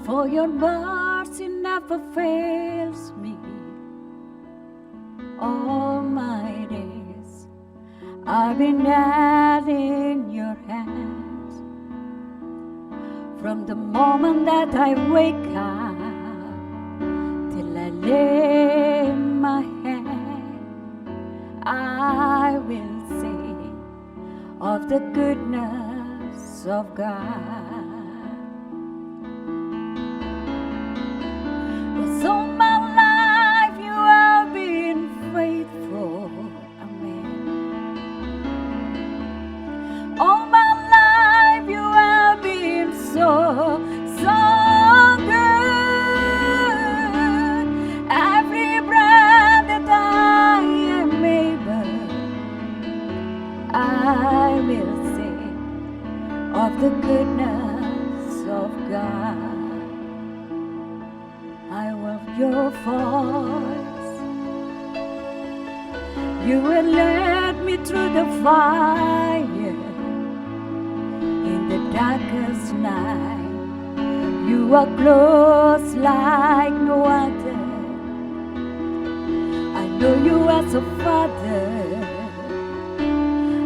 For your mercy never fails me. All my days I've been held in your hands. From the moment that I wake up till I lay my head, I will sing of the goodness of God. Cause all my life you have been faithful. Amen. All my life you have been so good. Every breath that I am able, I will sing of the goodness of God. I love your voice. You will lead me through the fire in the darkest night. You are close like no other. I know you as a father.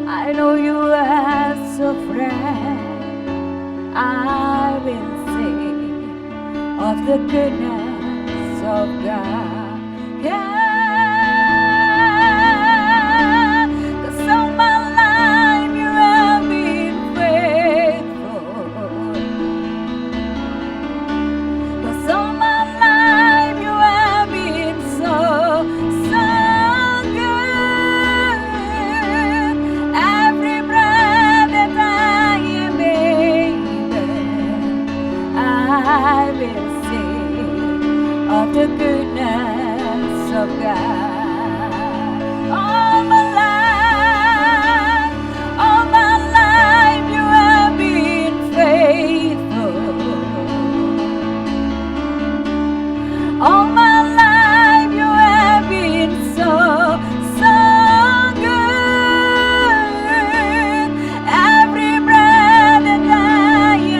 I know you as a friend. I will sing of the goodness of God. Yeah, 'cause all my life you have been faithful. 'Cause all my life you have been so good. Every breath that I am able, I will sing of the goodness of God. All my life you have been faithful. All my life you have been so good. Every breath that I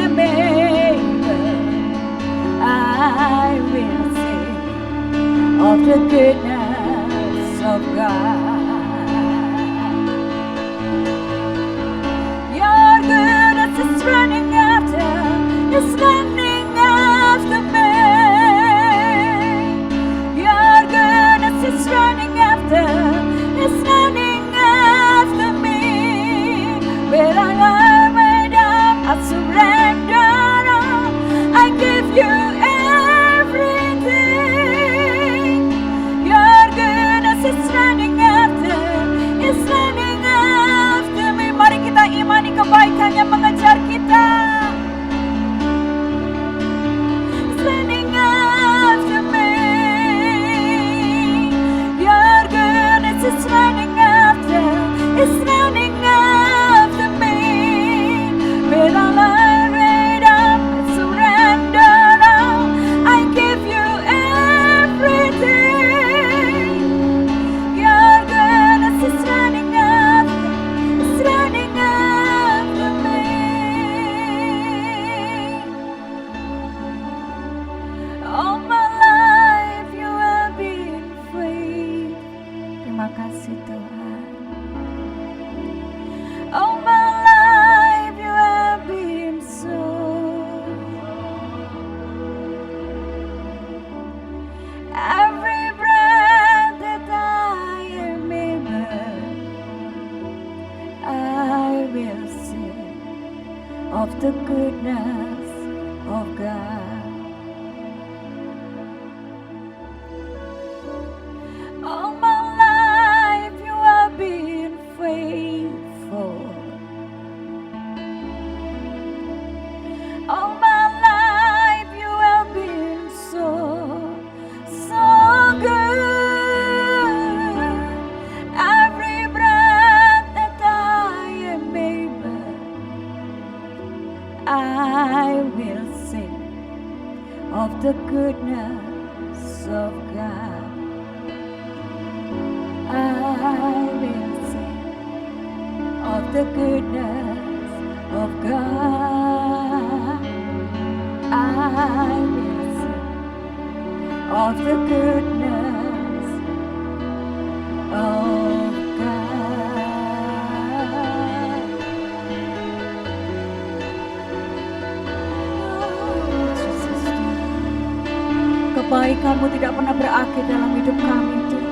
am able, I will sing of the goodness of God. Your goodness is running after me. Your goodness is running after me. When I lay down, I surrender all. I give you everything. Your goodness is running after me. Mari kita imani kebaikan yang mengejar kita. It's running after me. Your goodness is running after me. When I lay down, I surrender all. I give you everything. Your goodness is running after me. All my life you have been faithful. Terima kasih Tuhan. All my life you have been so. Every breath that I am able, I will sing of the goodness of God. All my life you have been faithful. All my life you have been so good. Every breath that I am able, I will sing of the goodness of God. I will sing of the goodness of God. I of the goodness of God. Oh, Jesus, kebaikan-Mu tidak pernah berakhir dalam hidup kami, Tuhan.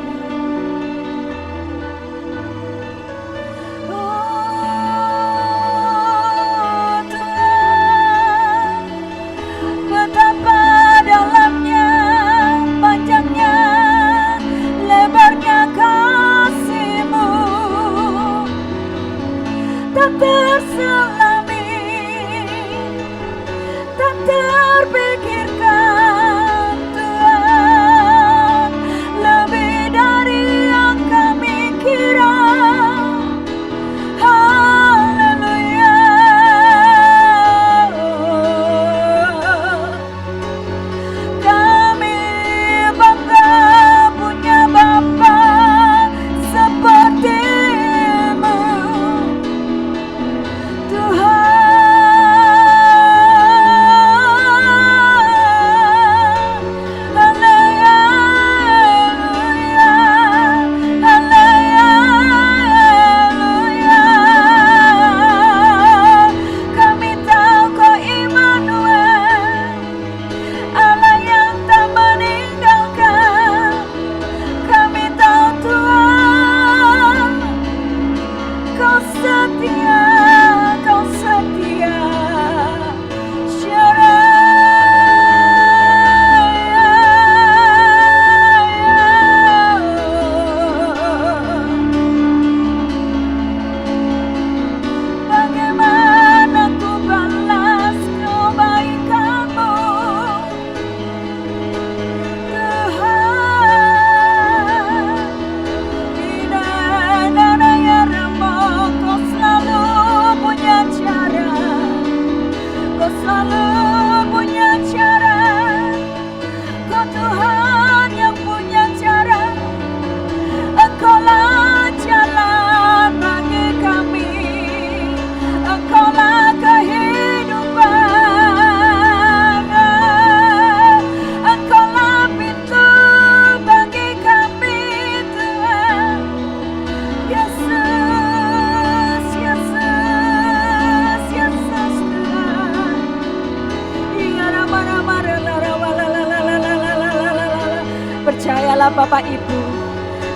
Percayalah Bapak Ibu,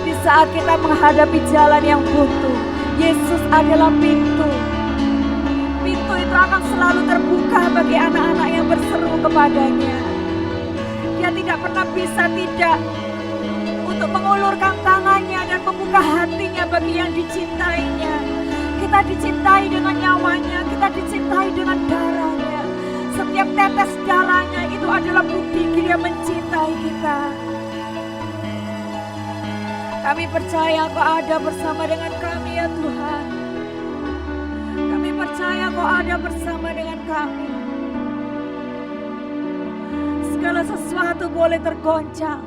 di saat kita menghadapi jalan yang buntu, Yesus adalah pintu. Pintu itu akan selalu terbuka bagi anak-anak yang berseru kepadanya. Dia tidak pernah bisa tidak untuk mengulurkan tangannya dan membuka hatinya bagi yang dicintainya. Kita dicintai dengan nyawanya, kita dicintai dengan darahnya. Setiap tetes darahnya itu adalah bukti Dia mencintai kita. Kami percaya Kau ada bersama dengan kami ya Tuhan. Kami percaya Kau ada bersama dengan kami. Segala sesuatu boleh tergoncang,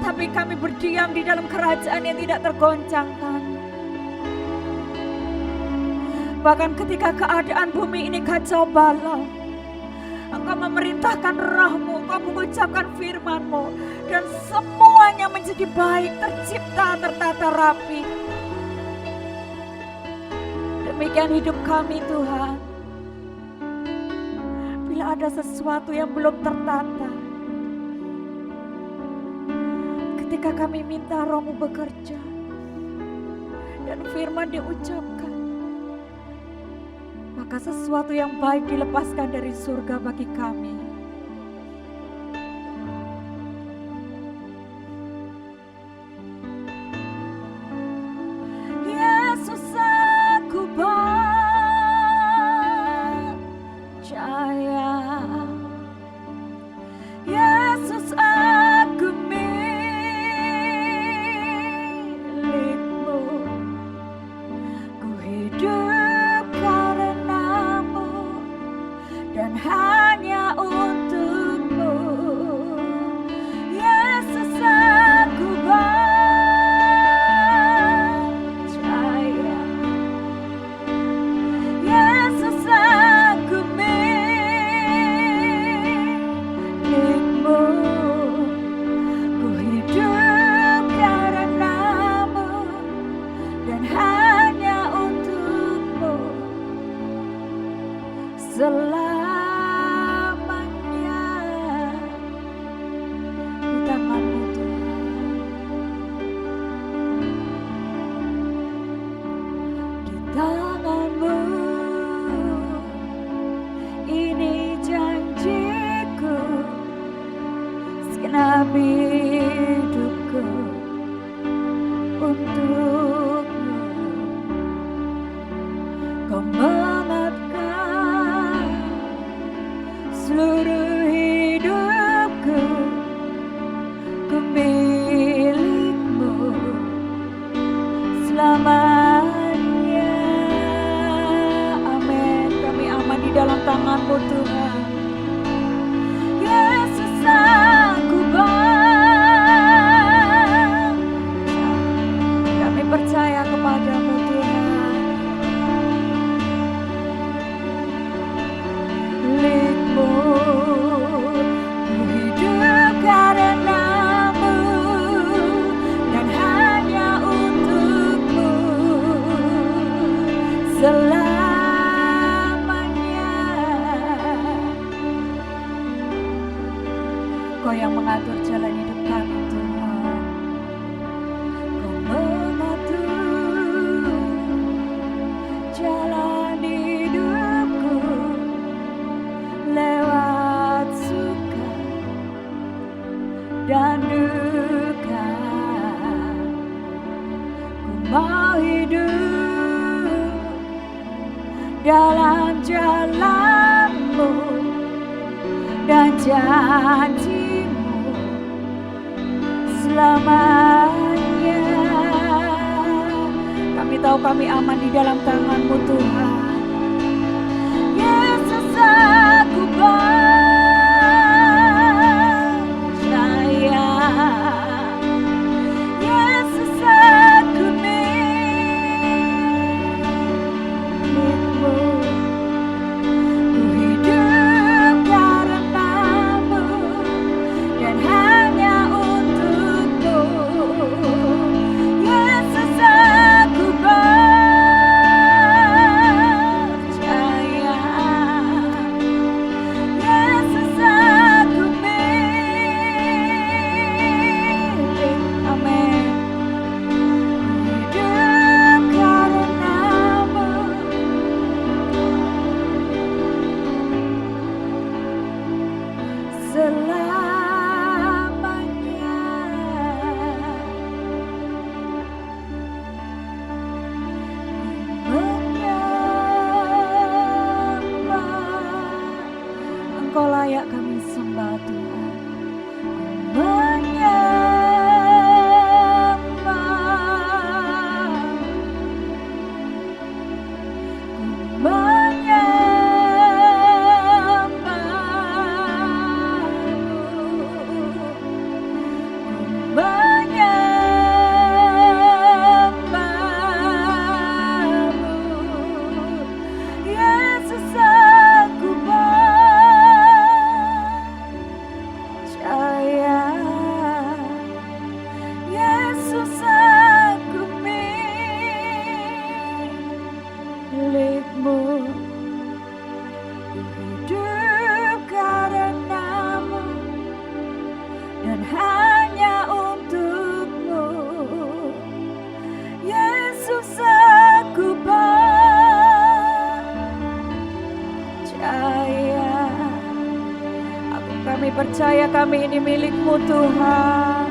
tapi kami berdiam di dalam kerajaan yang tidak tergoncangkan. Bahkan ketika keadaan bumi ini kacau balau, Engkau memerintahkan roh-Mu, Engkau mengucapkan firman-Mu, dan semuanya menjadi baik, tercipta, tertata rapi. Demikian hidup kami Tuhan. Bila ada sesuatu yang belum tertata, ketika kami minta roh-Mu bekerja, dan firman diucapkan, maka sesuatu yang baik dilepaskan dari surga bagi kami. Yesus, aku percaya. Yesus, aku milik-Mu. Ku hidup dan hanya Kau hidup dalam jalanmu dan janjimu selamanya. Kami tahu kami aman di dalam tangan-Mu Tuhan. Yesus, aku percaya. Yesus, aku milik-Mu. Ku hidup karena-Mu dan hanya untuk-Mu. Yesus, aku percaya. Yesus, aku milik. Amin. Hidup karena-Mu selamanya. Menyembah, Engkau layak kami sembah Tuhan. Yesus, aku percaya. Yesus, aku milik-Mu. Hidup karena-Mu dan hanya untuk-Mu. Yesus, aku percaya. Kami percaya kami ini milik-Mu Tuhan.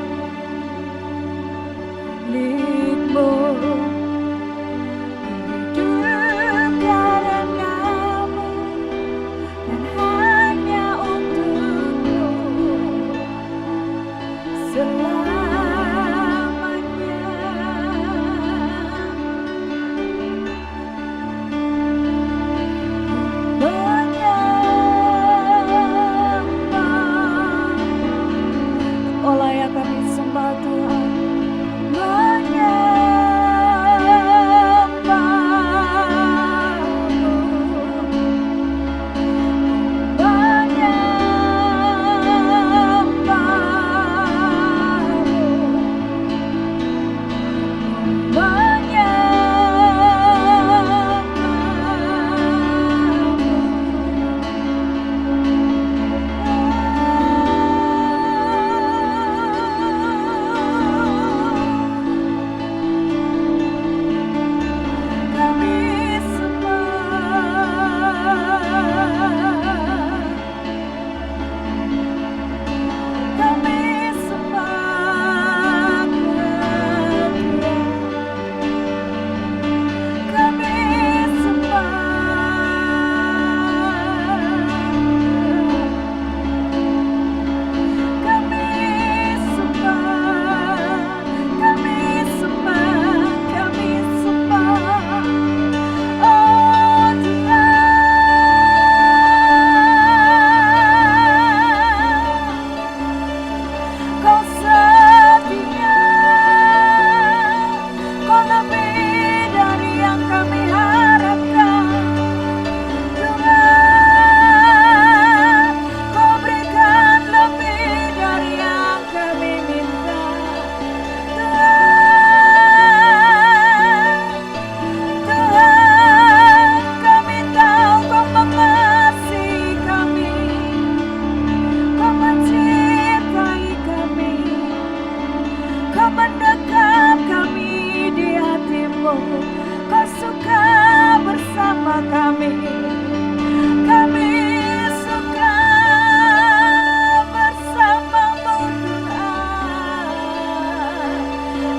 Milik-Mu. Hidup karena-Mu dan hanya untuk-Mu selamanya. Oh, layak kami sembah Tuhan.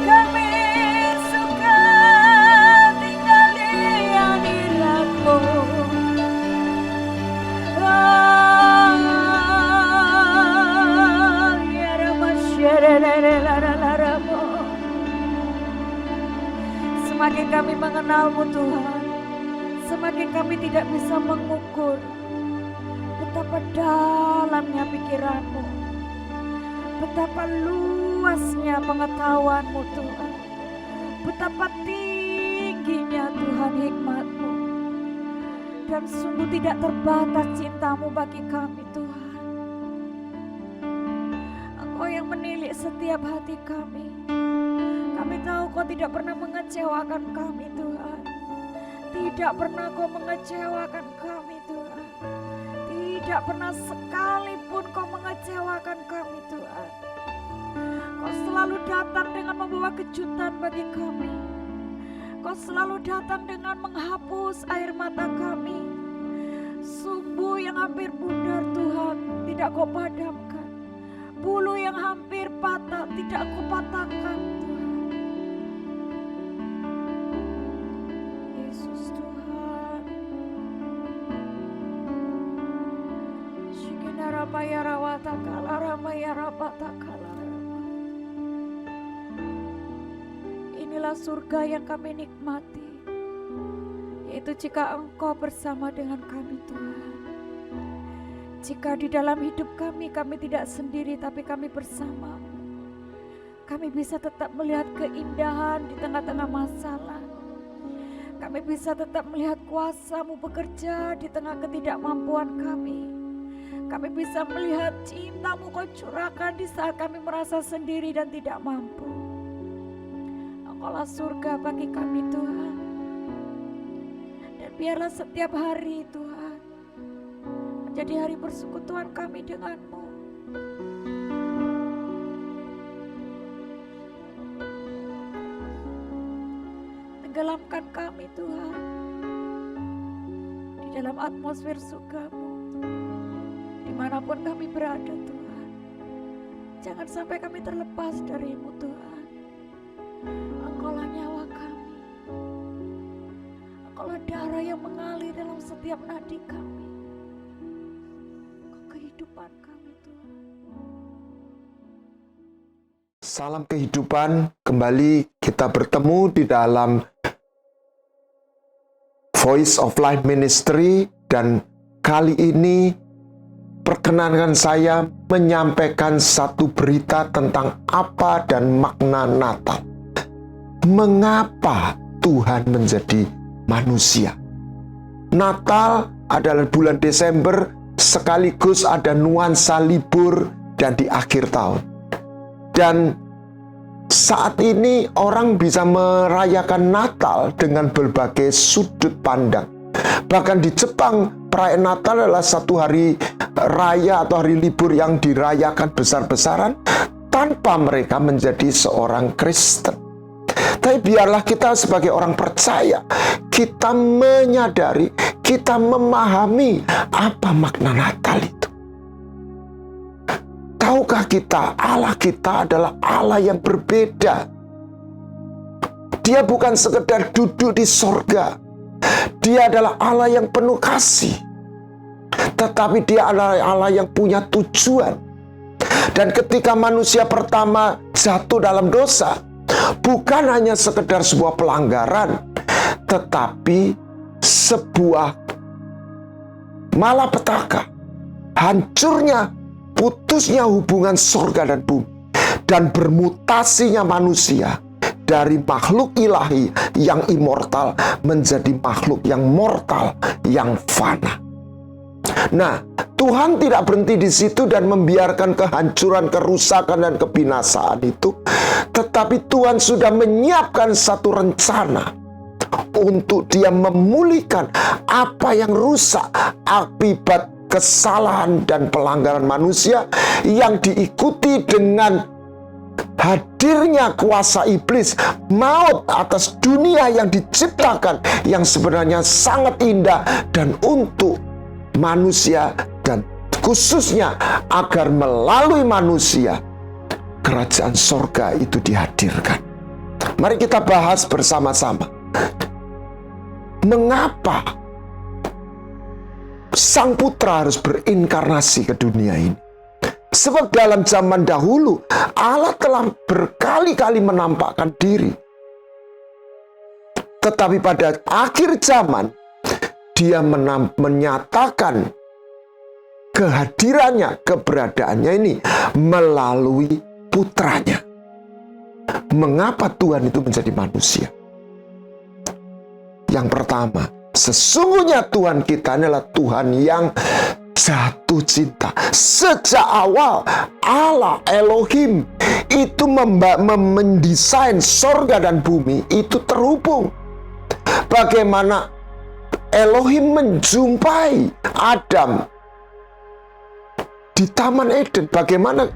Kami suka Semakin kami mengenal-Mu Tuhan, semakin kami tidak bisa mengukur betapa dalamnya pikiran-Mu, betapa luasnya pengetahuan-Mu Tuhan, betapa tingginya Tuhan hikmat-Mu, dan sungguh tidak terbatas cinta-Mu bagi kami Tuhan. Engkau yang menilik setiap hati kami. Kami tahu Kau tidak pernah mengecewakan kami Tuhan. Tidak pernah Kau mengecewakan kami Tuhan. Tidak pernah sekalipun Kau mengecewakan kami Tuhan. Kau selalu datang dengan membawa kejutan bagi kami. Kau selalu datang dengan menghapus air mata kami. Sumbu yang hampir pudar Tuhan tidak Kau padamkan. Bulu yang hampir patah tidak Kau patahkan Tuhan. Yesus Tuhan. Shikinara Mayara Watakala Ramayara Patakala. Inilah surga yang kami nikmati, yaitu jika Engkau bersama dengan kami Tuhan. Jika di dalam hidup kami tidak sendiri tapi kami bersama-Mu, kami bisa tetap melihat keindahan di tengah-tengah masalah. Kami bisa tetap melihat kuasa-Mu bekerja di tengah ketidakmampuan kami. Kami bisa melihat cinta-Mu Kau curahkan di saat kami merasa sendiri dan tidak mampu. Engkaulah surga bagi kami Tuhan. Dan biarlah setiap hari Tuhan menjadi hari persekutuan kami dengan-Mu. Tenggelamkan kami Tuhan di dalam atmosfer surga-Mu dimanapun kami berada Tuhan. Jangan sampai kami terlepas dari-Mu Tuhan. Engkaulah nyawa kami, Engkaulah darah yang mengalir dalam setiap nadi kami. Engkau kehidupan kami Tuhan. Salam kehidupan, kembali kita bertemu di dalam Voice of Life Ministry, dan kali ini perkenankan saya menyampaikan satu berita tentang apa dan makna Natal. Mengapa Tuhan menjadi manusia? Natal adalah bulan Desember, sekaligus ada nuansa libur dan di akhir tahun. Dan saat ini orang bisa merayakan Natal dengan berbagai sudut pandang. Bahkan di Jepang, perayaan Natal adalah satu hari raya atau hari libur yang dirayakan besar-besaran tanpa mereka menjadi seorang Kristen. Tapi biarlah kita sebagai orang percaya, kita menyadari, kita memahami apa makna Natal itu. Tahukah kita, Allah kita adalah Allah yang berbeda. Dia bukan sekedar duduk di sorga. Dia adalah Allah yang penuh kasih. Tetapi Dia adalah Allah yang punya tujuan. Dan ketika manusia pertama jatuh dalam dosa, bukan hanya sekedar sebuah pelanggaran, tetapi sebuah malapetaka, hancurnya, putusnya hubungan sorga dan bumi, dan bermutasinya manusia dari makhluk ilahi yang immortal menjadi makhluk yang mortal, yang fana. Nah, Tuhan tidak berhenti di situ dan membiarkan kehancuran, kerusakan, dan kebinasaan itu. Tetapi Tuhan sudah menyiapkan satu rencana untuk Dia memulihkan apa yang rusak akibat kesalahan dan pelanggaran manusia yang diikuti dengan hadirnya kuasa iblis, maut atas dunia yang diciptakan, yang sebenarnya sangat indah dan untuk manusia, dan khususnya agar melalui manusia kerajaan sorga itu dihadirkan. Mari kita bahas bersama-sama. Mengapa Sang Putra harus berinkarnasi ke dunia ini? Sebab dalam zaman dahulu Allah telah berkali-kali menampakkan diri. Tetapi pada akhir zaman, dia menyatakan kehadirannya, keberadaannya ini melalui putranya. Mengapa Tuhan itu menjadi manusia? Yang pertama, sesungguhnya Tuhan kita adalah Tuhan yang jatuh cinta. Sejak awal Allah Elohim itu mendesain sorga dan bumi itu terhubung. Bagaimana Elohim menjumpai Adam di Taman Eden. Bagaimana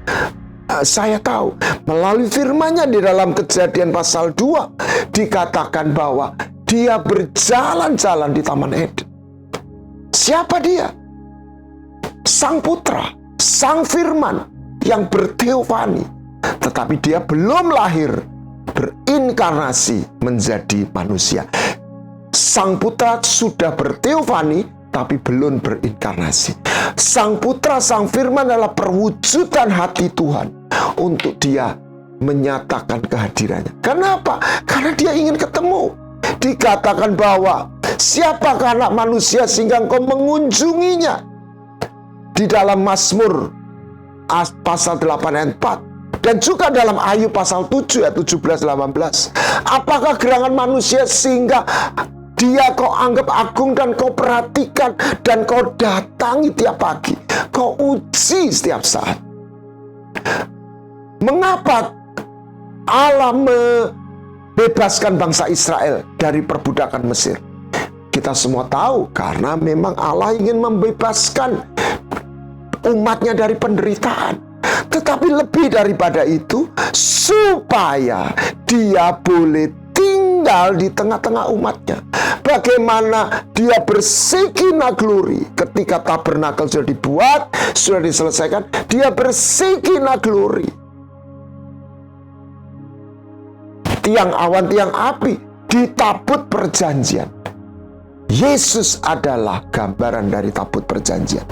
saya tahu melalui firman-Nya di dalam Kejadian pasal 2 dikatakan bahwa dia berjalan-jalan di Taman Eden. Siapa dia? Sang Putra, Sang Firman yang berteofani. Tetapi dia belum lahir, berinkarnasi menjadi manusia. Sang Putra sudah berteofani, tapi belum berinkarnasi. Sang Putra, Sang Firman adalah perwujudan hati Tuhan untuk dia menyatakan kehadirannya. Kenapa? Karena dia ingin ketemu. Dikatakan bahwa siapakah anak manusia sehingga engkau mengunjunginya? Di dalam Mazmur pasal 8 ayat 4 dan juga dalam Ayub pasal 7 ayat 17-18. Apakah gerangan manusia sehingga dia kau anggap agung dan kau perhatikan dan kau datangi tiap pagi, kau uji setiap saat? Mengapa Allah membebaskan bangsa Israel dari perbudakan Mesir? Kita semua tahu karena memang Allah ingin membebaskan umatnya dari penderitaan. Tetapi lebih daripada itu, supaya dia boleh tinggal di tengah-tengah umatnya. Bagaimana dia bersekina glory ketika tabernakel sudah dibuat, sudah diselesaikan, dia bersekina glory. Tiang awan, tiang api di tabut perjanjian. Yesus adalah gambaran dari tabut perjanjian.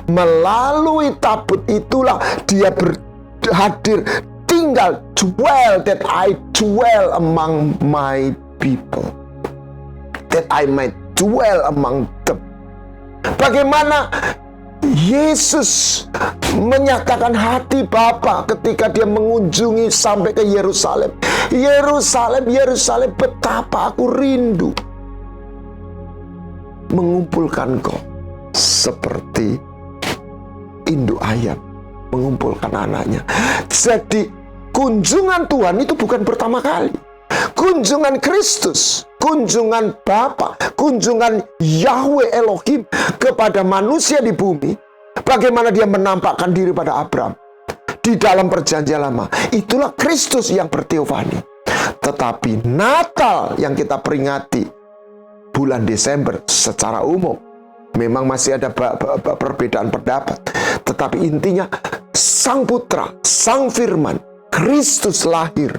Melalui tabut itulah dia hadir, tinggal, dwell, that I dwell among my people, that I might dwell among them. Bagaimana Yesus menyatakan hati Bapa ketika dia mengunjungi sampai ke Yerusalem. Yerusalem, Yerusalem, betapa aku rindu mengumpulkan kau seperti induk ayam mengumpulkan anaknya. Jadi kunjungan Tuhan itu bukan pertama kali. Kunjungan Kristus, kunjungan Bapa, kunjungan Yahweh Elohim kepada manusia di bumi. Bagaimana dia menampakkan diri pada Abraham di dalam perjanjian lama. Itulah Kristus yang berteofani. Tetapi Natal yang kita peringati bulan Desember secara umum, memang masih ada perbedaan pendapat. Tetapi intinya Sang Putra, Sang Firman, Kristus lahir.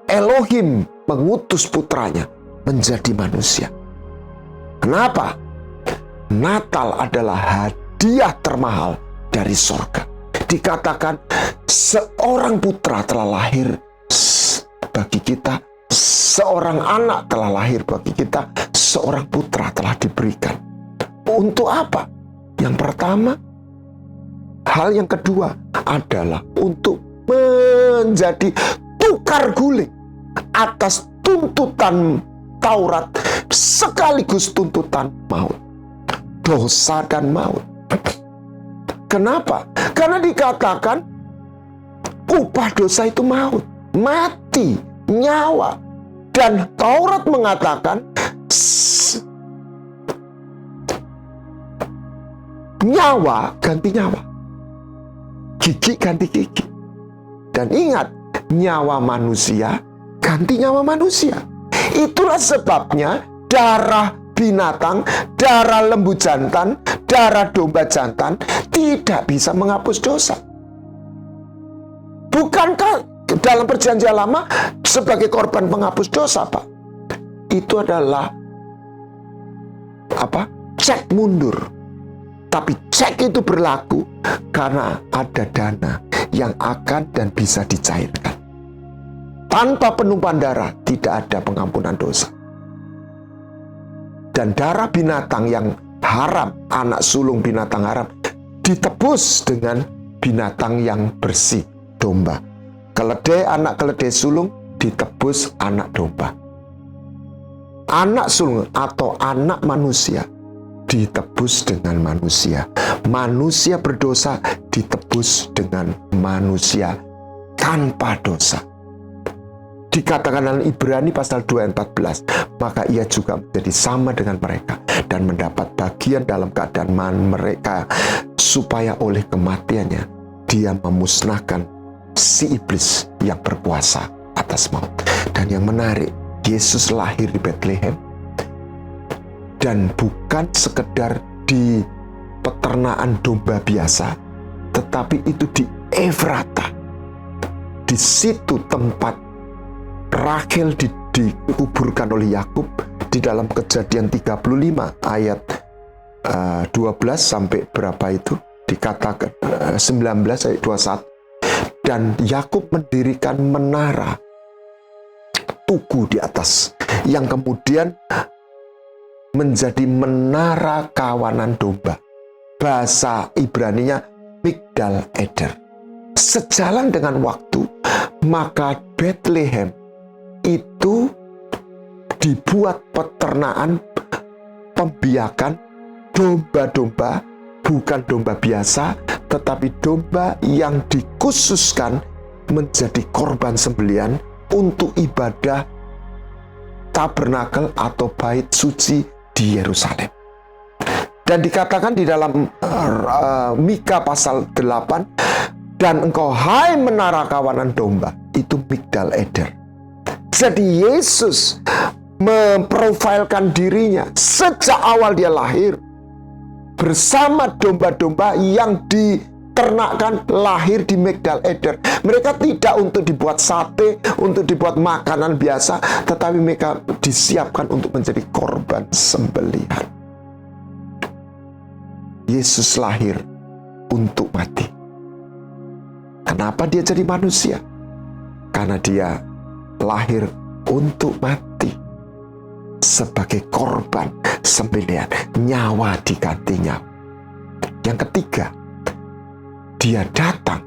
Elohim mengutus putranya menjadi manusia. Kenapa? Natal adalah hadiah termahal dari sorga. Dikatakan seorang putra telah lahir bagi kita, seorang anak telah lahir bagi kita, seorang putra telah diberikan. Untuk apa? Yang pertama, hal yang kedua adalah untuk menjadi tukar guling atas tuntutan Taurat sekaligus tuntutan maut, dosa dan maut. Kenapa? Karena dikatakan upah dosa itu maut, mati, nyawa. Dan Taurat mengatakan nyawa ganti nyawa, gigi ganti gigi. Dan ingat, nyawa manusia ganti nyawa manusia. Itulah sebabnya darah binatang, darah lembu jantan, darah domba jantan tidak bisa menghapus dosa. Bukankah dalam perjanjian lama sebagai korban penghapus dosa, Pak? Itu adalah apa? Cek mundur. Tapi cek itu berlaku karena ada dana yang akan dan bisa dicairkan. Tanpa penumpahan darah tidak ada pengampunan dosa. Dan darah binatang yang haram, anak sulung binatang haram, ditebus dengan binatang yang bersih, domba. Keledai, anak keledai sulung ditebus anak domba. Anak sulung atau anak manusia ditebus dengan manusia. Manusia berdosa ditebus dengan manusia tanpa dosa. Dikatakan dalam Ibrani pasal 2 ayat 14, maka ia juga menjadi sama dengan mereka dan mendapat bagian dalam keadaan mereka, supaya oleh kematiannya dia memusnahkan si iblis yang berkuasa atas maut. Dan yang menarik, Yesus lahir di Bethlehem, dan bukan sekedar di peternakan domba biasa, tetapi itu di Efrata. Di situ tempat Rachel dikuburkan oleh Yakub di dalam Kejadian 35 ayat 12 sampai berapa itu, dikatakan 19 ayat 21. Dan Yakub mendirikan menara tugu di atas, yang kemudian menjadi menara kawanan domba. Bahasa Ibraninya Migdal Eder. Sejalan dengan waktu, maka Bethlehem itu dibuat peternakan, pembiakan domba-domba, bukan domba biasa, tetapi domba yang dikhususkan menjadi korban sembelihan untuk ibadah tabernakel atau bait suci di Yerusalem. Dan dikatakan di dalam Mika pasal 8, dan engkau hai menara kawanan domba, itu Migdal Eder. Jadi Yesus memprofilkan dirinya sejak awal dia lahir bersama domba-domba yang diternakkan, lahir di Migdal Eder. Mereka tidak untuk dibuat sate, untuk dibuat makanan biasa, tetapi mereka disiapkan untuk menjadi korban sembelihan. Yesus lahir untuk mati. Kenapa dia jadi manusia? Karena dia lahir untuk mati sebagai korban sembelihan, nyawa diganti nyawa. Yang ketiga, dia datang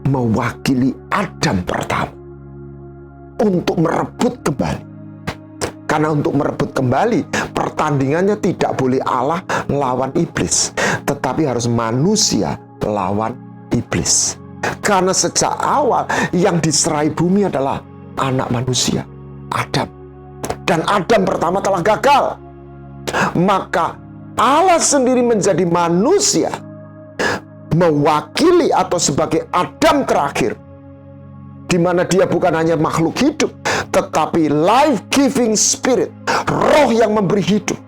mewakili Adam pertama untuk merebut kembali. Karena untuk merebut kembali, pertandingannya tidak boleh Allah lawan iblis, tetapi harus manusia lawan iblis. Karena sejak awal yang diserai bumi adalah anak manusia, Adam. Dan Adam pertama telah gagal. Maka Allah sendiri menjadi manusia, mewakili atau sebagai Adam terakhir, di mana dia bukan hanya makhluk hidup, tetapi life-giving spirit, roh yang memberi hidup,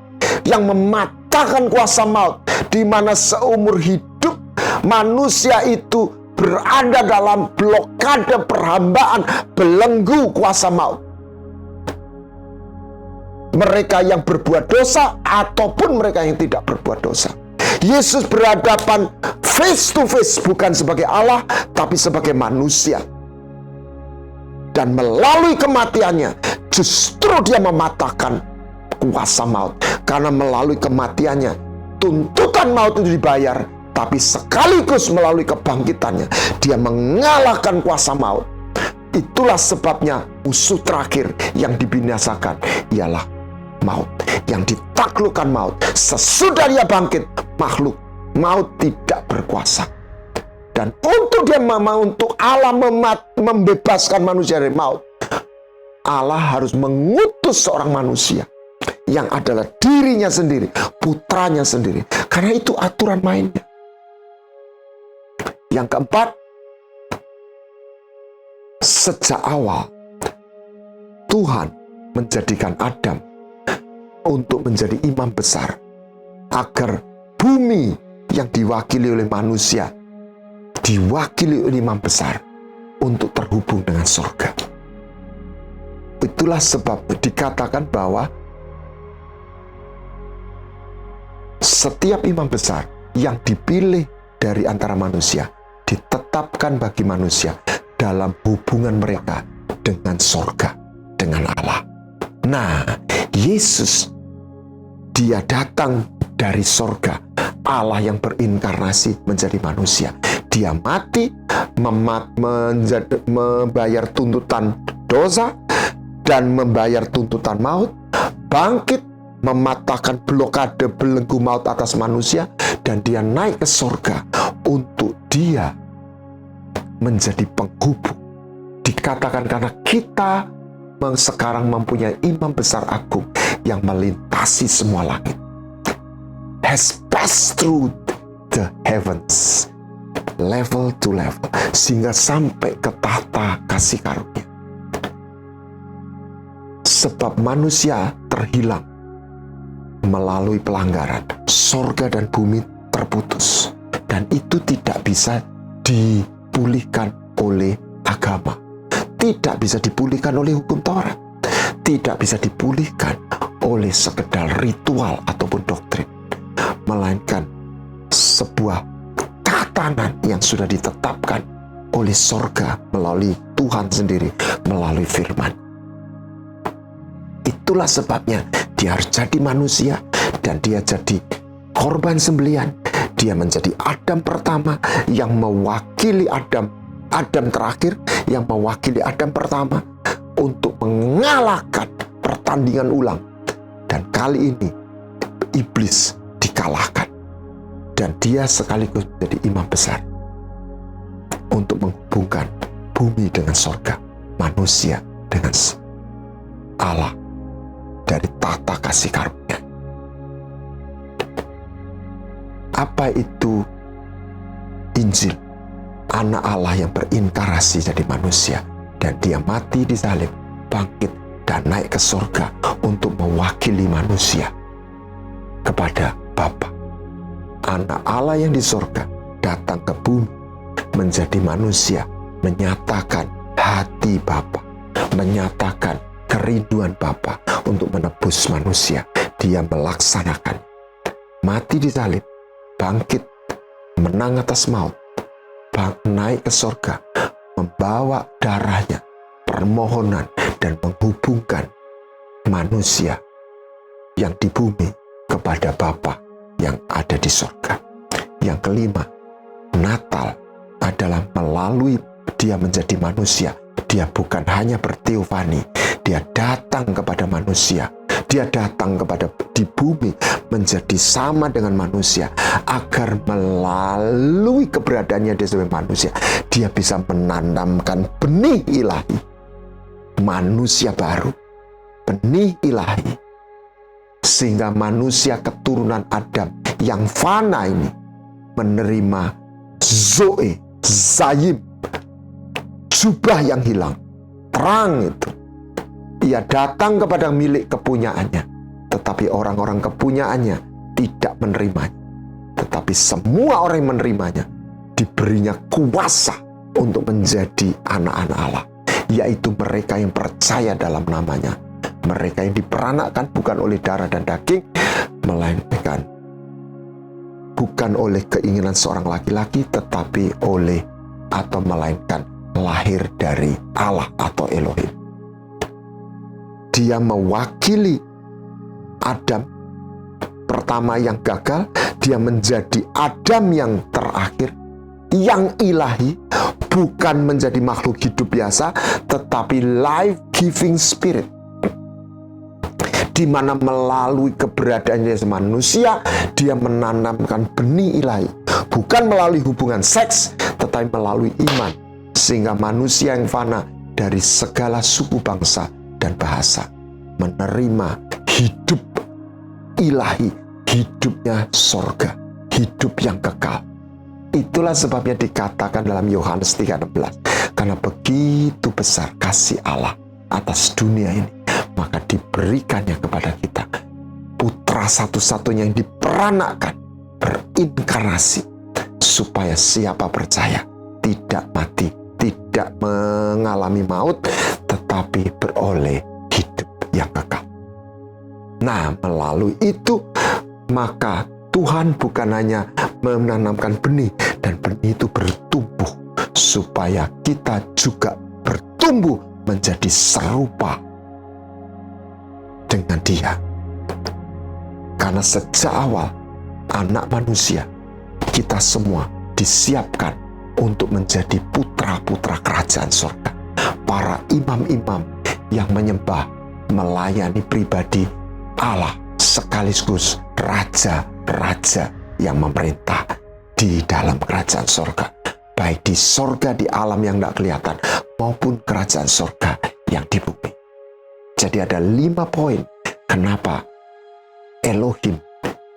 yang mematahkan kuasa maut, di mana seumur hidup manusia itu berada dalam blokade perhambaan, belenggu kuasa maut. Mereka yang berbuat dosa ataupun mereka yang tidak berbuat dosa. Yesus berhadapan face to face, bukan sebagai Allah, tapi sebagai manusia. Dan melalui kematiannya, justru dia mematahkan kuasa maut. Karena melalui kematiannya, tuntutan maut itu dibayar, tapi sekaligus melalui kebangkitannya, dia mengalahkan kuasa maut. Itulah sebabnya musuh terakhir yang dibinasakan ialah maut, yang ditaklukkan maut. Sesudah dia bangkit, makhluk maut tidak berkuasa. Dan untuk untuk Allah membebaskan manusia dari maut, Allah harus mengutus seorang manusia yang adalah dirinya sendiri, putranya sendiri. Karena itu aturan mainnya. Yang keempat, sejak awal Tuhan menjadikan Adam untuk menjadi imam besar, agar bumi yang diwakili oleh manusia diwakili oleh imam besar untuk terhubung dengan surga. Itulah sebab dikatakan bahwa setiap imam besar yang dipilih dari antara manusia ditetapkan bagi manusia dalam hubungan mereka dengan sorga, dengan Allah. Nah, Yesus, dia datang dari sorga, Allah yang berinkarnasi menjadi manusia. Dia mati, membayar tuntutan dosa dan membayar tuntutan maut, bangkit, mematahkan blokade belenggu maut atas manusia, dan dia naik ke sorga untuk dia menjadi penghubung. Dikatakan karena kita sekarang mempunyai imam besar agung yang melintasi semua langit, has passed through the heavens, level to level, sehingga sampai ke tahta kasih karunia. Sebab manusia terhilang melalui pelanggaran, sorga dan bumi terputus, dan itu tidak bisa dipulihkan oleh agama, tidak bisa dipulihkan oleh hukum Taurat, tidak bisa dipulihkan oleh sekedar ritual ataupun doktrin, melainkan sebuah tatanan yang sudah ditetapkan oleh sorga melalui Tuhan sendiri, melalui firman. Itulah sebabnya dia harus jadi manusia, dan dia jadi korban sembelihan. Dia menjadi Adam pertama yang mewakili Adam terakhir, yang mewakili Adam pertama untuk mengalahkan pertandingan ulang. Dan kali ini iblis dikalahkan, dan dia sekaligus menjadi imam besar untuk menghubungkan bumi dengan sorga, manusia dengan Allah dari tata kasih karunia. Apa itu Injil? Anak Allah yang berinkarnasi jadi manusia, dan dia mati di salib, bangkit, dan naik ke sorga untuk mewakili manusia kepada Bapa. Anak Allah yang di sorga datang ke bumi menjadi manusia, menyatakan hati Bapa, menyatakan kerinduan Bapa untuk menebus manusia. Dia melaksanakan, mati di salib, bangkit, menang atas maut, naik ke sorga, membawa darahnya, permohonan, dan menghubungkan manusia yang di bumi kepada Bapa yang ada di sorga. Yang kelima, Natal adalah melalui dia menjadi manusia. Dia bukan hanya berteofani, dia datang kepada manusia. Dia datang kepada di bumi menjadi sama dengan manusia, agar melalui keberadaannya dia sebagai manusia, dia bisa menanamkan benih ilahi, manusia baru, benih ilahi, sehingga manusia keturunan Adam yang fana ini menerima Zoe, Zayim, jubah yang hilang, terang itu. Ia datang kepada milik kepunyaannya, tetapi orang-orang kepunyaannya tidak menerimanya. Tetapi semua orang yang menerimanya diberinya kuasa untuk menjadi anak-anak Allah, yaitu mereka yang percaya dalam namanya. Mereka yang diperanakkan bukan oleh darah dan daging, melainkan bukan oleh keinginan seorang laki-laki, tetapi oleh atau melainkan lahir dari Allah atau Elohim. Dia mewakili Adam pertama yang gagal, dia menjadi Adam yang terakhir, yang ilahi, bukan menjadi makhluk hidup biasa, tetapi life-giving spirit, di mana melalui keberadaannya sebagai manusia, dia menanamkan benih ilahi, bukan melalui hubungan seks, tetapi melalui iman, sehingga manusia yang fana dari segala suku bangsa dan bahasa menerima hidup ilahi, hidupnya sorga, hidup yang kekal. Itulah sebabnya dikatakan dalam Yohanes 3:16, karena begitu besar kasih Allah atas dunia ini, maka diberikannya kepada kita putra satu-satunya yang diperanakkan, berinkarnasi, supaya siapa percaya tidak mati, tidak mengalami maut, tetapi beroleh hidup yang kekal. Nah, melalui itu maka Tuhan bukan hanya menanamkan benih, dan benih itu bertumbuh supaya kita juga bertumbuh menjadi serupa dengan Dia. Karena sejak awal anak manusia, kita semua disiapkan untuk menjadi putra-putra kerajaan surga. Para imam-imam yang menyembah, melayani pribadi Allah, sekaligus raja-raja yang memerintah di dalam kerajaan surga, baik di surga di alam yang tidak kelihatan maupun kerajaan surga yang di bumi. Jadi ada 5 poin kenapa Elohim,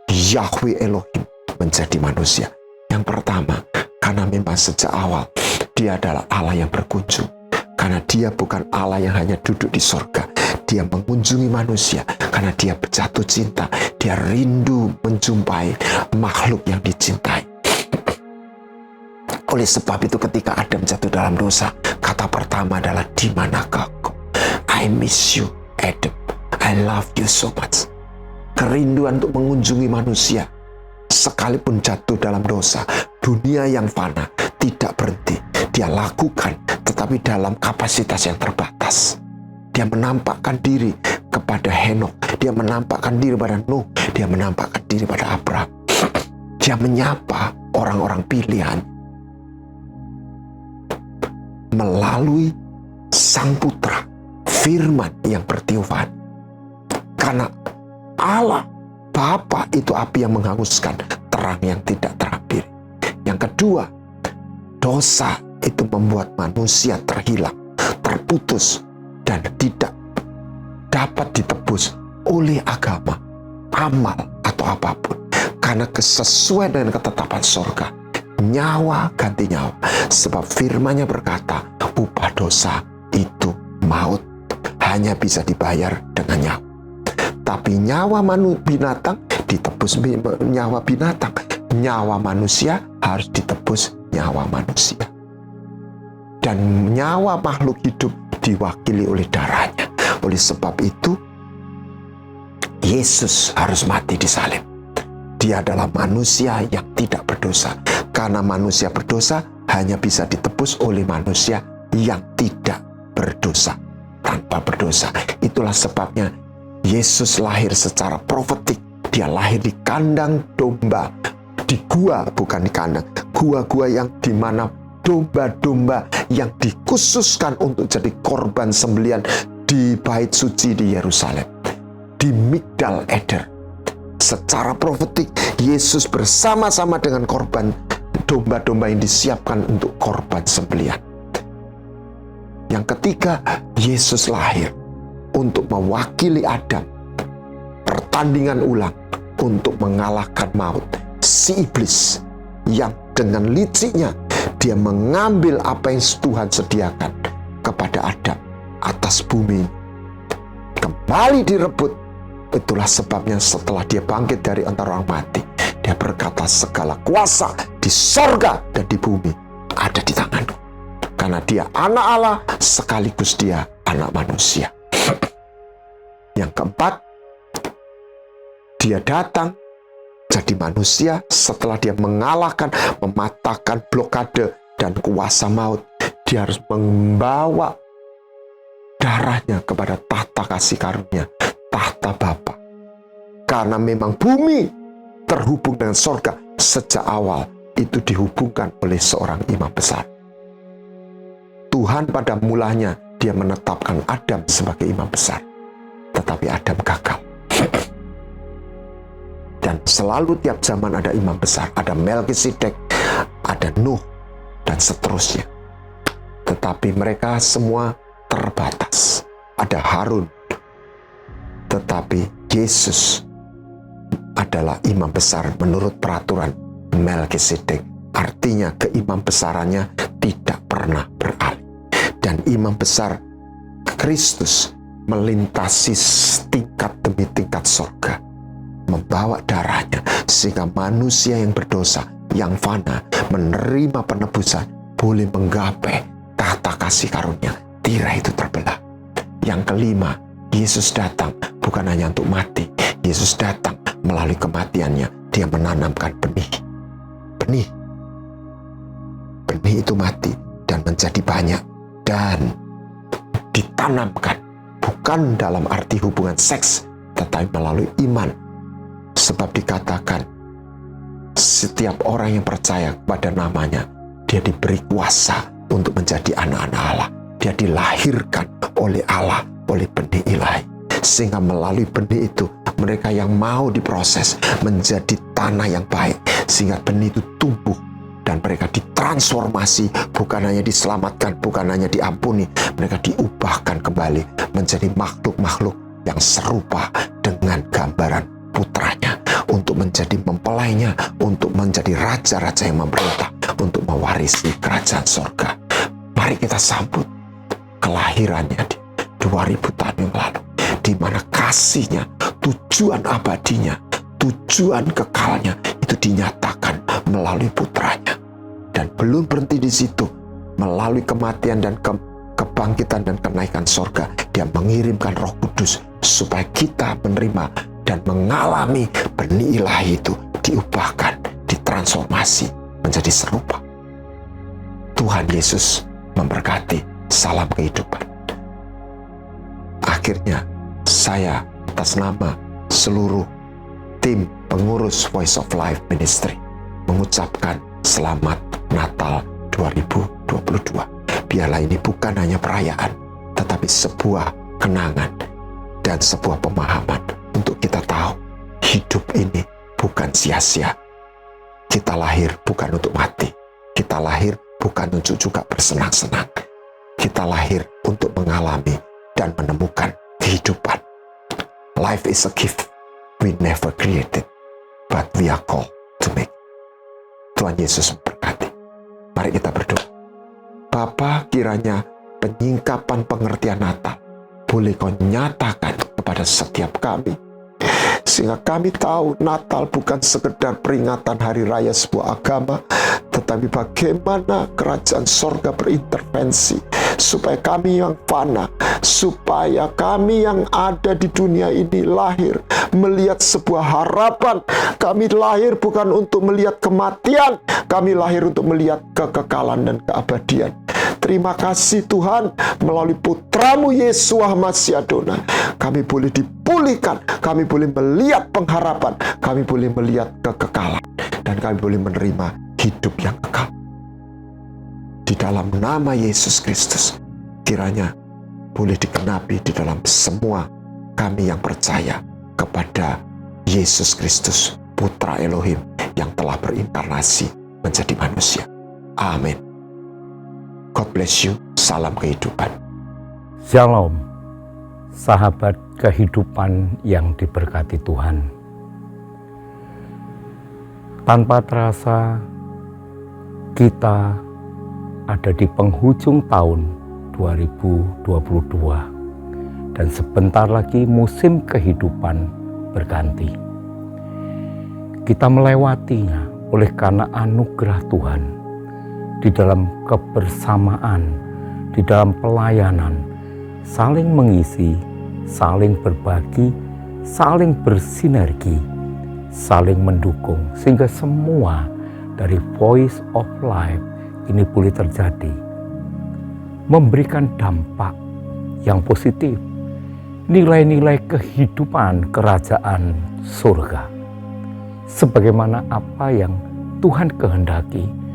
Yahweh Elohim menjadi manusia. Yang pertama, karena memang sejak awal Dia adalah Allah yang berkunjung. Karena Dia bukan Allah yang hanya duduk di surga, Dia mengunjungi manusia. Karena Dia jatuh cinta, Dia rindu menjumpai makhluk yang dicintai. Oleh sebab itu ketika Adam jatuh dalam dosa, kata pertama adalah, di manakah kau? I miss you, Adam. I love you so much. Kerinduan untuk mengunjungi manusia. Sekalipun jatuh dalam dosa, dunia yang fana tidak berhenti. Dia lakukan, tetapi dalam kapasitas yang terbatas. Dia menampakkan diri kepada Henokh. Dia menampakkan diri pada Nuh. Dia menampakkan diri pada Abraham. Dia menyapa orang-orang pilihan melalui Sang Putra, Firman yang bertiupan. Karena Allah Bapa itu api yang menghanguskan, terang yang tidak terakhir. Yang kedua, dosa itu membuat manusia terhilang, terputus, dan tidak dapat ditebus oleh agama, amal, atau apapun. Karena sesuai dengan ketetapan surga, nyawa ganti nyawa. Sebab firman-Nya berkata, upah dosa itu maut, hanya bisa dibayar dengan nyawa. Tapi nyawa binatang ditebus nyawa binatang. Nyawa manusia harus ditebus nyawa manusia. Dan nyawa makhluk hidup diwakili oleh darahnya. Oleh sebab itu, Yesus harus mati di salib. Dia adalah manusia yang tidak berdosa. Karena manusia berdosa hanya bisa ditebus oleh manusia yang tidak berdosa, tanpa berdosa. Itulah sebabnya Yesus lahir secara profetik. Dia lahir di kandang domba, di gua, bukan di kandang. Gua-gua yang dimana domba-domba yang dikhususkan untuk jadi korban sembelihan di bait suci di Yerusalem, di Migdal Eder. Secara profetik, Yesus bersama-sama dengan korban domba-domba yang disiapkan untuk korban sembelihan. Yang ketiga, Yesus lahir untuk mewakili Adam. Pertandingan ulang untuk mengalahkan maut. Si iblis yang dengan liciknya dia mengambil apa yang Tuhan sediakan kepada Adam atas bumi, kembali direbut. Itulah sebabnya setelah dia bangkit dari antara orang mati, dia berkata, segala kuasa di sorga dan di bumi ada di tanganku. Karena dia anak Allah sekaligus dia anak manusia. Yang keempat, dia datang jadi manusia setelah dia mengalahkan, mematahkan blokade dan kuasa maut. Dia harus membawa darahnya kepada tahta kasih karunia, tahta Bapa. Karena memang bumi terhubung dengan sorga sejak awal, itu dihubungkan oleh seorang imam besar. Tuhan pada mulanya dia menetapkan Adam sebagai imam besar. Tetapi Adam gagal. Dan selalu tiap zaman ada imam besar. Ada Melkisedek, ada Nuh, dan seterusnya. Tetapi mereka semua terbatas. Ada Harun. Tetapi Yesus adalah imam besar menurut peraturan Melkisedek. Artinya keimam besarannya tidak pernah beralih. Dan imam besar Kristus melintasi tingkat demi tingkat surga, membawa darahnya sehingga manusia yang berdosa, yang fana, menerima penebusan, boleh menggapai tahta kasih karunia. Tirai itu terbelah. Yang kelima, Yesus datang bukan hanya untuk mati. Yesus datang melalui kematiannya, dia menanamkan benih. Benih itu mati, dan menjadi banyak dan ditanamkan bukan dalam arti hubungan seks, tetapi melalui iman. Sebab dikatakan setiap orang yang percaya kepada namanya, dia diberi kuasa untuk menjadi anak-anak Allah. Dia dilahirkan oleh Allah, oleh benih ilahi. Sehingga melalui benih itu, mereka yang mau diproses menjadi tanah yang baik. Sehingga benih itu tumbuh dan mereka ditransformasi, bukan hanya diselamatkan, bukan hanya diampuni, mereka diubahkan kembali menjadi makhluk-makhluk yang serupa dengan gambaran putranya, untuk menjadi mempelainya, untuk menjadi raja-raja yang memerintah, untuk mewarisi kerajaan sorga. Mari kita sambut kelahirannya di 2000 tahun yang lalu, di mana kasihnya, tujuan abadinya, tujuan kekalnya itu dinyatakan melalui putranya. Dan belum berhenti di situ, melalui kematian dan kebangkitan dan kenaikan sorga, dia mengirimkan Roh Kudus supaya kita menerima dan mengalami benih ilahi itu, diubahkan, ditransformasi menjadi serupa. Tuhan Yesus memberkati. Salam kehidupan. Akhirnya saya atas nama seluruh tim pengurus Voice of Life Ministry mengucapkan selamat Natal 2022. Biarlah ini bukan hanya perayaan, tetapi sebuah kenangan dan sebuah pemahaman untuk kita tahu hidup ini bukan sia-sia. Kita lahir bukan untuk mati. Kita lahir bukan untuk juga bersenang-senang. Kita lahir untuk mengalami dan menemukan kehidupan. Life is a gift we never created, but we are called to make. Tuhan Yesus memberkati. Mari kita berdoa. Bapa, kiranya penyingkapan pengertian Natal boleh Kau nyatakan kepada setiap kami, sehingga kami tahu Natal bukan sekedar peringatan hari raya sebuah agama, tetapi bagaimana kerajaan sorga berintervensi supaya kami yang fana, supaya kami yang ada di dunia ini lahir melihat sebuah harapan. Kami lahir bukan untuk melihat kematian, kami lahir untuk melihat kekekalan dan keabadian. Terima kasih Tuhan, melalui putramu Yesus Masih Adonai, kami boleh dipulihkan, kami boleh melihat pengharapan, kami boleh melihat kekekalan, dan kami boleh menerima hidup yang kekal. Di dalam nama Yesus Kristus, kiranya boleh digenapi di dalam semua kami yang percaya kepada Yesus Kristus, Putra Elohim yang telah berinkarnasi menjadi manusia. Amin. God bless you. Salam kehidupan. Shalom, sahabat kehidupan yang diberkati Tuhan. Tanpa terasa, kita ada di penghujung tahun 2022 dan sebentar lagi musim kehidupan berganti. Kita melewatinya oleh karena anugerah Tuhan di dalam kebersamaan, di dalam pelayanan, saling mengisi, saling berbagi, saling bersinergi, saling mendukung, sehingga semua dari Voice of Life ini boleh terjadi, memberikan dampak yang positif, nilai-nilai kehidupan kerajaan surga, sebagaimana apa yang Tuhan kehendaki,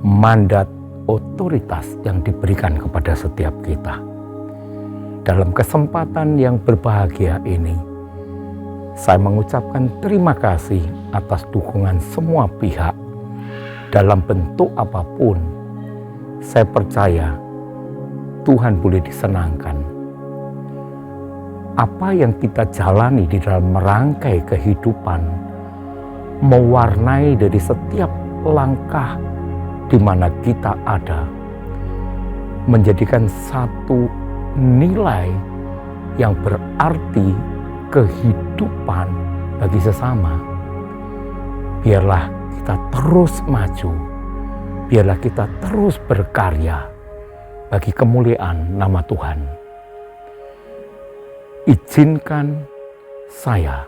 mandat otoritas yang diberikan kepada setiap kita. Dalam kesempatan yang berbahagia ini, saya mengucapkan terima kasih atas dukungan semua pihak dalam bentuk apapun. Saya percaya Tuhan boleh disenangkan. Apa yang kita jalani di dalam merangkai kehidupan mewarnai dari setiap langkah di mana kita ada, menjadikan satu nilai yang berarti kehidupan bagi sesama. Biarlah kita terus maju, biarlah kita terus berkarya bagi kemuliaan nama Tuhan. Izinkan saya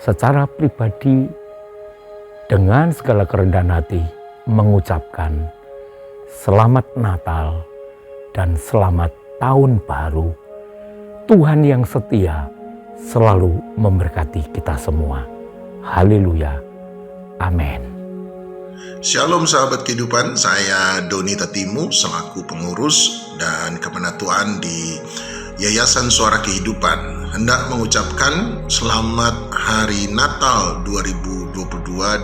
secara pribadi dengan segala kerendahan hati mengucapkan selamat Natal, dan selamat Tahun Baru. Tuhan yang setia selalu memberkati kita semua. Haleluya. Amin. Shalom sahabat kehidupan, saya Doni Tatimu selaku pengurus dan kepenatua di Yayasan Suara Kehidupan hendak mengucapkan selamat Hari Natal 2022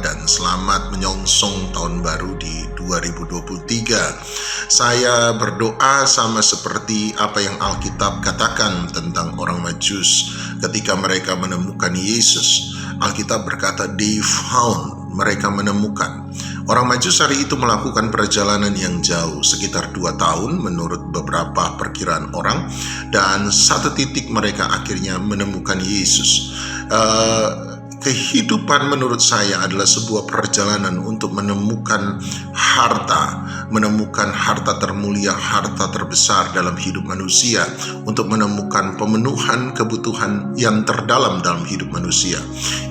dan selamat menyongsong Tahun Baru di 2023. Saya berdoa sama seperti apa yang Alkitab katakan tentang orang Majus ketika mereka menemukan Yesus. Alkitab berkata, they found, mereka menemukan. Orang Majus hari itu melakukan perjalanan yang jauh, sekitar 2 tahun menurut beberapa perkiraan orang, dan satu titik mereka akhirnya menemukan Yesus. Kehidupan menurut saya adalah sebuah perjalanan untuk menemukan harta termulia, harta terbesar dalam hidup manusia, untuk menemukan pemenuhan kebutuhan yang terdalam dalam hidup manusia.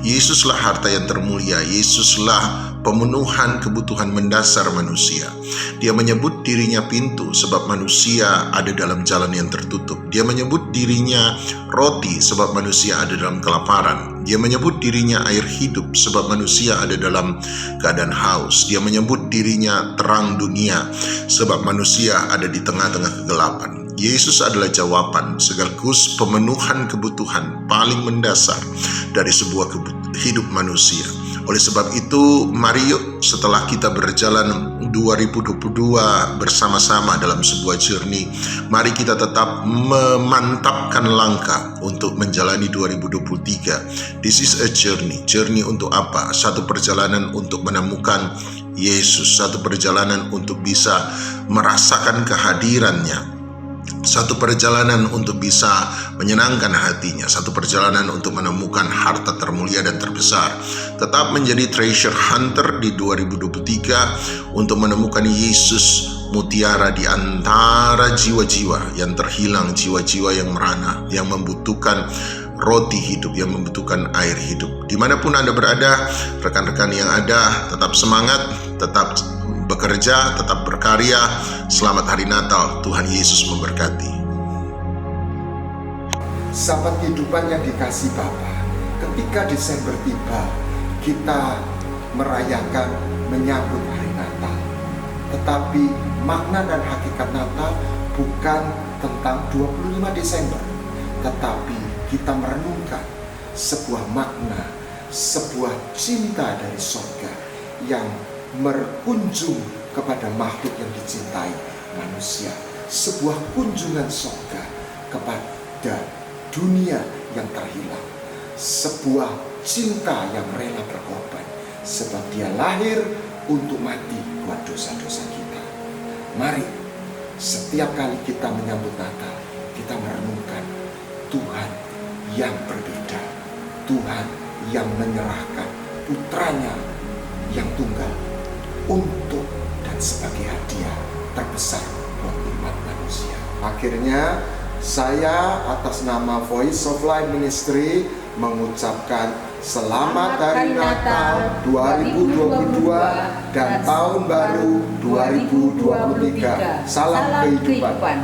Yesuslah harta yang termulia, Yesuslah pemenuhan kebutuhan mendasar manusia. Dia menyebut dirinya pintu sebab manusia ada dalam jalan yang tertutup. Dia menyebut dirinya roti sebab manusia ada dalam kelaparan. Dia menyebut dirinya air hidup sebab manusia ada dalam keadaan haus. Dia menyebut dirinya terang dunia sebab manusia ada di tengah-tengah kegelapan. Yesus adalah jawaban sekaligus pemenuhan kebutuhan paling mendasar dari sebuah hidup manusia. Oleh sebab itu, mari yuk setelah kita berjalan 2022 bersama-sama dalam sebuah journey, mari kita tetap memantapkan langkah untuk menjalani 2023. This is a journey. Journey untuk apa? Satu perjalanan untuk menemukan Yesus, satu perjalanan untuk bisa merasakan kehadirannya, satu perjalanan untuk bisa menyenangkan hatinya, satu perjalanan untuk menemukan harta termulia dan terbesar. Tetap menjadi treasure hunter di 2023 untuk menemukan Yesus, mutiara di antara jiwa-jiwa yang terhilang, jiwa-jiwa yang merana, yang membutuhkan roti hidup, yang membutuhkan air hidup. Dimanapun Anda berada, rekan-rekan yang ada, tetap semangat, tetap bekerja, tetap berkarya. Selamat Hari Natal, Tuhan Yesus memberkati. Sahabat kehidupan yang dikasih Bapa, ketika Desember tiba, kita merayakan, menyambut Hari Natal. Tetapi makna dan hakikat Natal bukan tentang 25 Desember, tetapi kita merenungkan sebuah makna, sebuah cinta dari surga yang berkunjung kepada makhluk yang dicintai manusia, sebuah kunjungan surga kepada dunia yang terhilang, sebuah cinta yang rela berkorban sebab dia lahir untuk mati buat dosa-dosa kita. Mari setiap kali kita menyambut Natal, kita merenungkan Tuhan yang berbeda, Tuhan yang menyerahkan putranya yang tunggal untuk dan sebagai hadiah terbesar buat umat manusia. Akhirnya saya atas nama Voice of Life Ministry mengucapkan selamat Hari Natal 2022 dan Tahun Baru 2023. Salam kehidupan.